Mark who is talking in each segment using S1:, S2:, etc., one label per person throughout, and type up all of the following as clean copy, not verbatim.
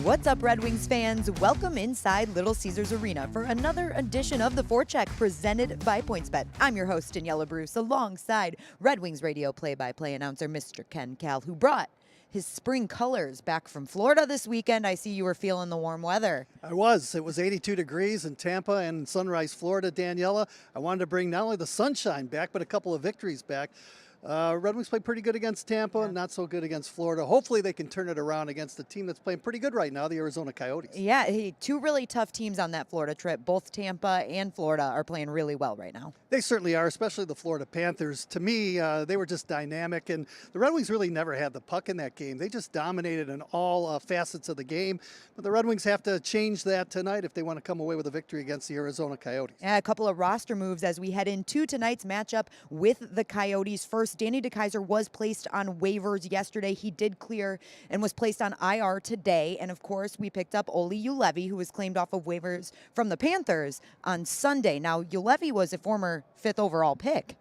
S1: What's up, Red Wings fans? Welcome inside Little Caesars Arena for another edition of the Forecheck presented by PointsBet. I'm your host, Daniella Bruce, alongside Red Wings radio play-by-play announcer, Mr. Kal, who brought his spring colors back from Florida this weekend. I see you were feeling the warm weather.
S2: I was. It was 82 degrees in Tampa and Sunrise, Florida, Daniella. I wanted to bring not only the sunshine back, but a couple of victories back. Red Wings played pretty good against Tampa, not so good against Florida. Hopefully they can turn it around against a team that's playing pretty good right now, the Arizona Coyotes.
S1: Yeah, two really tough teams on that Florida trip. Both Tampa and Florida are playing really well right now.
S2: They certainly are, especially the Florida Panthers. To me, they were just dynamic, and the Red Wings really never had the puck in that game. They just dominated in all facets of the game. But the Red Wings have to change that tonight if they want to come away with a victory against the Arizona Coyotes.
S1: Yeah, a couple of roster moves as we head into tonight's matchup with the Coyotes. First, Danny DeKeyser was placed on waivers yesterday. He did clear and was placed on IR today. And of course, we picked up Olli Juolevi, who was claimed off of waivers from the Panthers on Sunday. Now, Juolevi was a former 5th overall pick.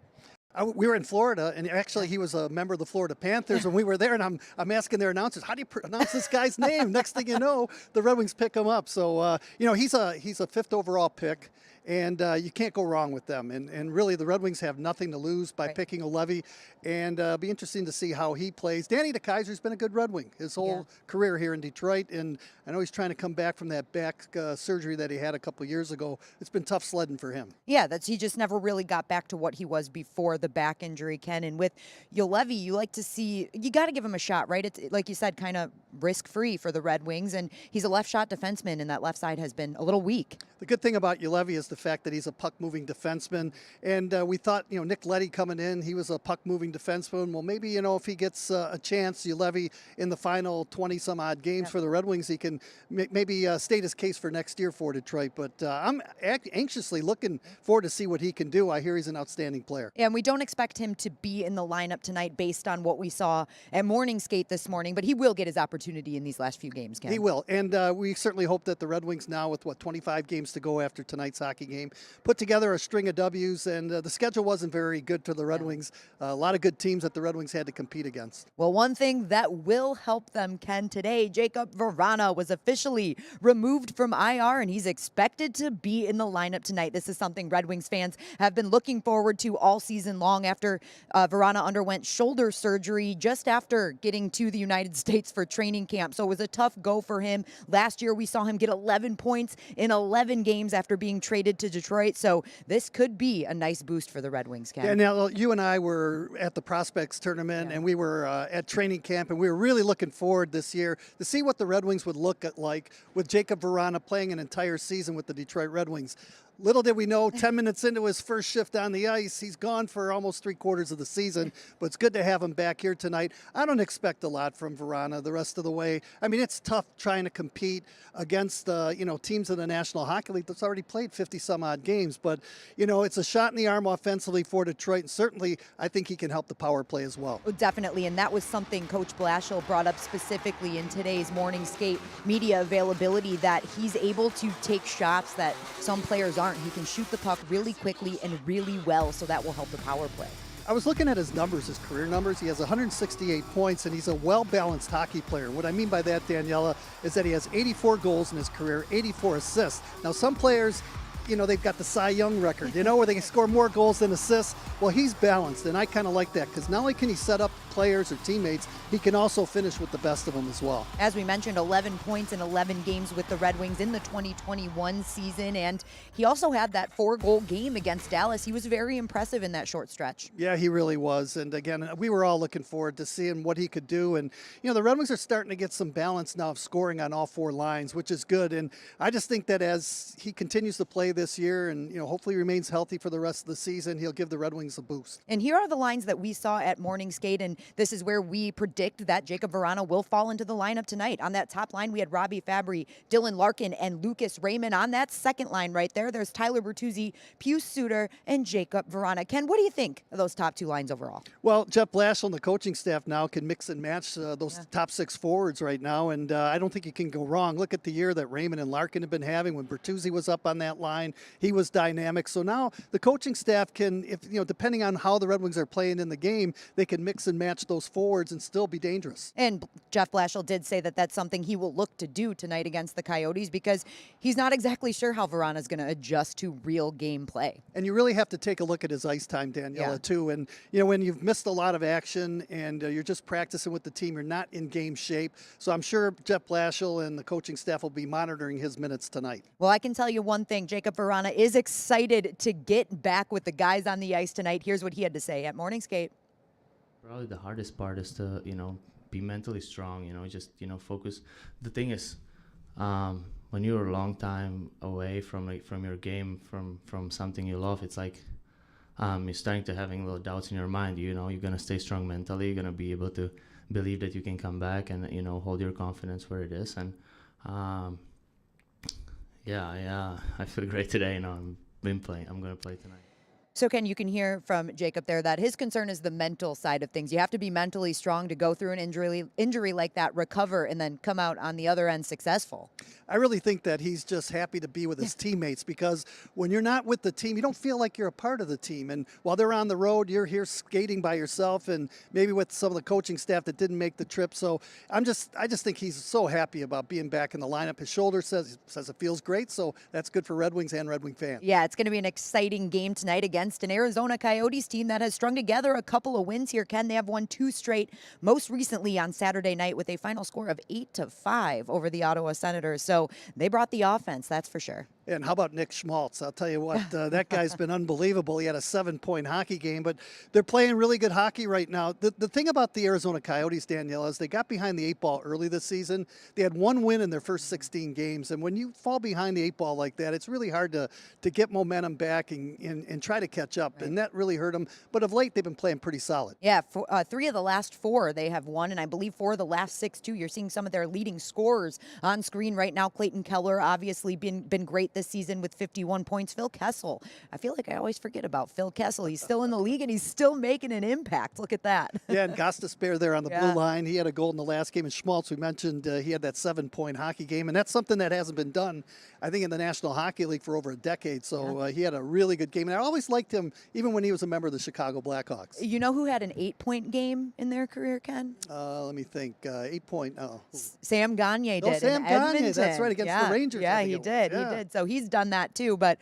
S2: We were in Florida, and actually he was a member of the Florida Panthers, and we were there, and I'm asking their announcers, how do you pronounce this guy's name? Next thing you know, the Red Wings pick him up. So, he's a 5th overall pick, and you can't go wrong with them. And really, the Red Wings have nothing to lose by picking Juolevi, and be interesting to see how he plays. Danny DeKeyser's been a good Red Wing his whole career here in Detroit, and I know he's trying to come back from that back surgery that he had a couple years ago. It's been tough sledding for him.
S1: Yeah, he just never really got back to what he was before the back injury, Ken. And with Juolevi, you like to see, you got to give him a shot, right? It's, like you said, kind of risk-free for the Red Wings, and he's a left-shot defenseman, and that left side has been a little weak.
S2: The good thing about Juolevi is the fact that he's a puck-moving defenseman, and we thought, Nick Leddy coming in, he was a puck-moving defenseman. Well, maybe, if he gets a chance, Juolevi, in the final 20-some-odd games for the Red Wings, he can maybe state his case for next year for Detroit. But I'm anxiously looking forward to see what he can do. I hear he's an outstanding player.
S1: Yeah, and we don't expect him to be in the lineup tonight based on what we saw at morning skate this morning, but he will get his opportunity in these last few games, Ken.
S2: He will, and we certainly hope that the Red Wings now, with 25 games to go after tonight's hockey game, put together a string of W's, and the schedule wasn't very good for the Red Wings. A lot of good teams that the Red Wings had to compete against.
S1: Well, one thing that will help them, Ken, today, Jakub Vrana was officially removed from IR, and he's expected to be in the lineup tonight. This is something Red Wings fans have been looking forward to all season long after Vrana underwent shoulder surgery just after getting to the United States for training camp. So it was a tough go for him. Last year, we saw him get 11 points in 11 games after being traded to Detroit. So this could be a nice boost for the Red Wings, Ken.
S2: Yeah, now you and I were at the Prospects tournament, and we were at training camp, and we were really looking forward this year to see what the Red Wings would look like with Jakub Vrana playing an entire season with the Detroit Red Wings. Little did we know, 10 minutes into his first shift on the ice, he's gone for almost 3/4 of the season, but it's good to have him back here tonight. I don't expect a lot from Vrana the rest of the way. I mean, it's tough trying to compete against, teams in the National Hockey League that's already played 50-some-odd games, but, it's a shot in the arm offensively for Detroit, and certainly I think he can help the power play as well.
S1: Oh, definitely, and that was something Coach Blashill brought up specifically in today's morning skate media availability, that he's able to take shots that some players aren't. He can shoot the puck really quickly and really well, so that will help the power play.
S2: I was looking at his numbers, his career numbers. He has 168 points, and he's a well-balanced hockey player. What I mean by that, Daniella, is that he has 84 goals in his career, 84 assists. Now, some players, they've got the Cy Young record, where they can score more goals than assists. Well, he's balanced, and I kind of like that, because not only can he set up players or teammates, he can also finish with the best of them as well.
S1: As we mentioned, 11 points in 11 games with the Red Wings in the 2021 season, and he also had that 4-goal game against Dallas. He was very impressive in that short stretch.
S2: Yeah, he really was, and again, we were all looking forward to seeing what he could do, and the Red Wings are starting to get some balance now of scoring on all 4 lines, which is good, and I just think that as he continues to play this year and hopefully remains healthy for the rest of the season, he'll give the Red Wings a boost.
S1: And here are the lines that we saw at morning skate, and this is where we predict that Jakub Vrana will fall into the lineup tonight. On that top line, we had Robbie Fabry, Dylan Larkin, and Lucas Raymond. On that second line right there, there's Tyler Bertuzzi, Pius Suter, and Jakub Vrana. Ken, what do you think of those top 2 lines overall?
S2: Well, Jeff Blashill and the coaching staff now can mix and match those top 6 forwards right now, and I don't think you can go wrong. Look at the year that Raymond and Larkin have been having when Bertuzzi was up on that line. line. He was dynamic. So now the coaching staff can, if depending on how the Red Wings are playing in the game, they can mix and match those forwards and still be dangerous.
S1: And Jeff Blashill did say that that's something he will look to do tonight against the Coyotes because he's not exactly sure how Vrana is going to adjust to real game play.
S2: And you really have to take a look at his ice time, Daniela, too. And, when you've missed a lot of action and you're just practicing with the team, you're not in game shape. So I'm sure Jeff Blashill and the coaching staff will be monitoring his minutes tonight.
S1: Well, I can tell you one thing. Jakub Vrana is excited to get back with the guys on the ice tonight. Here's what he had to say at Morning Skate.
S3: Probably the hardest part is to, be mentally strong, just, focus. The thing is, when you're a long time away from your game, from something you love, it's like you're starting to having little doubts in your mind. You're going to stay strong mentally. You're going to be able to believe that you can come back and, hold your confidence where it is. And, I feel great today. I'm going to play tonight.
S1: So, Ken, you can hear from Jakub there that his concern is the mental side of things. You have to be mentally strong to go through an injury like that, recover, and then come out on the other end successful.
S2: I really think that he's just happy to be with his teammates because when you're not with the team, you don't feel like you're a part of the team. And while they're on the road, you're here skating by yourself and maybe with some of the coaching staff that didn't make the trip. So I just think he's so happy about being back in the lineup. His shoulder says it feels great, so that's good for Red Wings and Red Wing fans.
S1: Yeah, it's going to be an exciting game tonight against an Arizona Coyotes team that has strung together a couple of wins here, Ken. They have won 2 straight, most recently on Saturday night with a final score of 8-5 over the Ottawa Senators. So they brought the offense, that's for sure.
S2: And how about Nick Schmaltz? I'll tell you what, that guy's been unbelievable. He had a 7-point hockey game, but they're playing really good hockey right now. The thing about the Arizona Coyotes, Danielle, is they got behind the 8 ball early this season. They had 1 win in their first 16 games, and when you fall behind the 8 ball like that, it's really hard to get momentum back and try to catch up, right. And that really hurt them. But of late, they've been playing pretty solid.
S1: Yeah, 3 of the last 4 they have won, and I believe 4 of the last 6 too. You're seeing some of their leading scorers on screen right now. Clayton Keller obviously been great this season with 51 points. Phil Kessel, I feel like I always forget about Phil Kessel. He's still in the league and he's still making an impact. Look at that.
S2: Yeah, and Gostisbehere there on the blue line. He had a goal in the last game. And Schmaltz, we mentioned, he had that 7-point hockey game, and that's something that hasn't been done, I think, in the National Hockey League for over a decade. So he had a really good game, and I always liked him even when he was a member of the Chicago Blackhawks.
S1: You know who had an 8-point game in their career, Ken?
S2: Let me think. 8-point.
S1: Sam Gagner did.
S2: Sam
S1: in
S2: Gagner.
S1: Edmonton.
S2: That's right, against the Rangers.
S1: Yeah, he did. He did. So he's done that too. But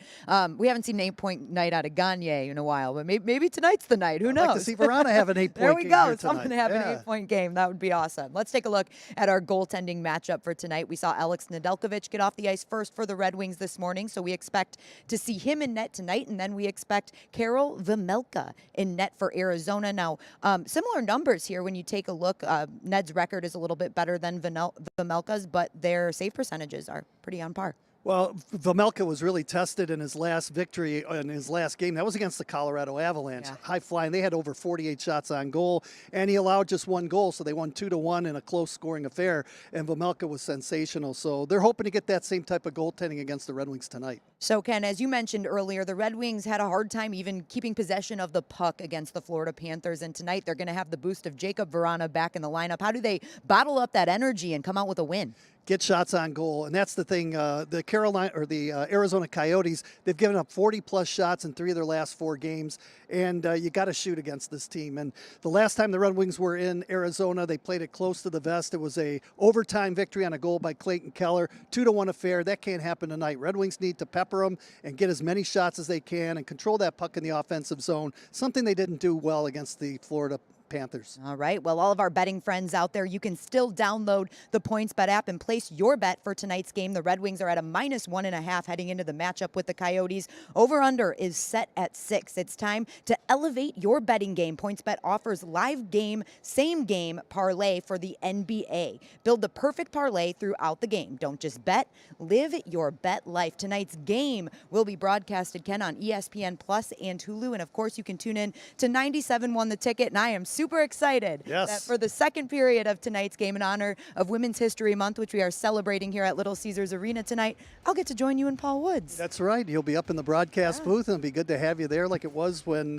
S1: we haven't seen an 8-point night out of Gagner in a while. But maybe tonight's the night. Who knows?
S2: I'd like to see Vrana have an 8-point game.
S1: There we go.
S2: Someone
S1: have an 8-point game. That would be awesome. Let's take a look at our goaltending matchup for tonight. We saw Alex Nedeljkovic get off the ice first for the Red Wings this morning. So we expect to see him in net tonight. And then we expect Karel Vejmelka in net for Arizona. Now, similar numbers here when you take a look. Ned's record is a little bit better than Vejmelka's, but their save percentages are pretty on par.
S2: Well, Vejmelka was really tested in his last victory in his last game. That was against the Colorado Avalanche. Yeah. High flying. They had over 48 shots on goal, and he allowed just 1 goal, so they won 2-1 in a close scoring affair, and Vejmelka was sensational. So they're hoping to get that same type of goaltending against the Red Wings tonight.
S1: So, Ken, as you mentioned earlier, the Red Wings had a hard time even keeping possession of the puck against the Florida Panthers, and tonight they're going to have the boost of Jakub Vrana back in the lineup. How do they bottle up that energy and come out with a win?
S2: Get shots on goal, and that's the thing. The Arizona Coyotes, they've given up 40-plus shots in 3 of their last 4 games, and you got to shoot against this team. And the last time the Red Wings were in Arizona, they played it close to the vest. It was a overtime victory on a goal by Clayton Keller, 2-1 affair. That can't happen tonight. Red Wings need to pepper them and get as many shots as they can and control that puck in the offensive zone, something they didn't do well against the Florida Panthers.
S1: All right. Well, all of our betting friends out there, you can still download the PointsBet app and place your bet for tonight's game. The Red Wings are at a -1.5 heading into the matchup with the Coyotes. Over-under is set at 6. It's time to elevate your betting game. PointsBet offers live game, same game parlay for the NBA. Build the perfect parlay throughout the game. Don't just bet, live your bet life. Tonight's game will be broadcasted, Ken, on ESPN Plus and Hulu. And of course, you can tune in to 97.1 The Ticket. And I am super excited
S2: Yes.
S1: that for the second period of tonight's game in honor of Women's History Month, which we are celebrating here at Little Caesars Arena tonight, I'll get to join you and Paul Woods.
S2: That's right. You'll be up in the broadcast booth, and it'll be good to have you there like it was when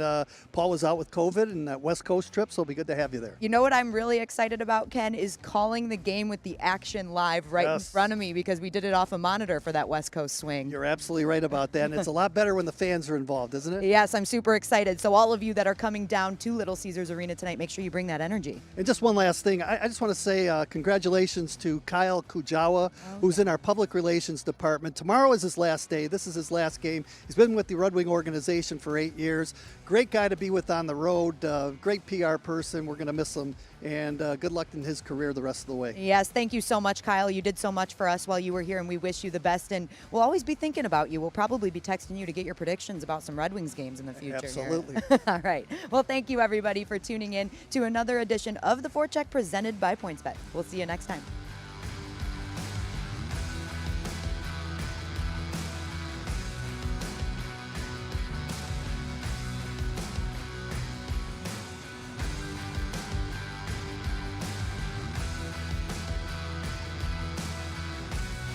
S2: Paul was out with COVID and that West Coast trip, so it'll be good to have you there.
S1: You know what I'm really excited about, Ken, is calling the game with the action live right in front of me, because we did it off a monitor for that West Coast swing.
S2: You're absolutely right about that, and it's a lot better when the fans are involved, isn't it?
S1: Yes, I'm super excited. So all of you that are coming down to Little Caesars Arena tonight, make sure you bring that energy.
S2: And just one last thing, I just want to say congratulations to Kyle Kujawa, who's in our public relations department. Tomorrow is his last day. This is his last game. He's been with the Red Wing organization for 8 years. Great guy to be with on the road, great PR person. We're going to miss him, and good luck in his career the rest of the way.
S1: Yes, thank you so much, Kyle. You did so much for us while you were here, and we wish you the best. And we'll always be thinking about you. We'll probably be texting you to get your predictions about some Red Wings games in the future.
S2: Absolutely.
S1: All right. Well, thank you, everybody, for tuning in to another edition of the Forecheck presented by PointsBet. We'll see you next time.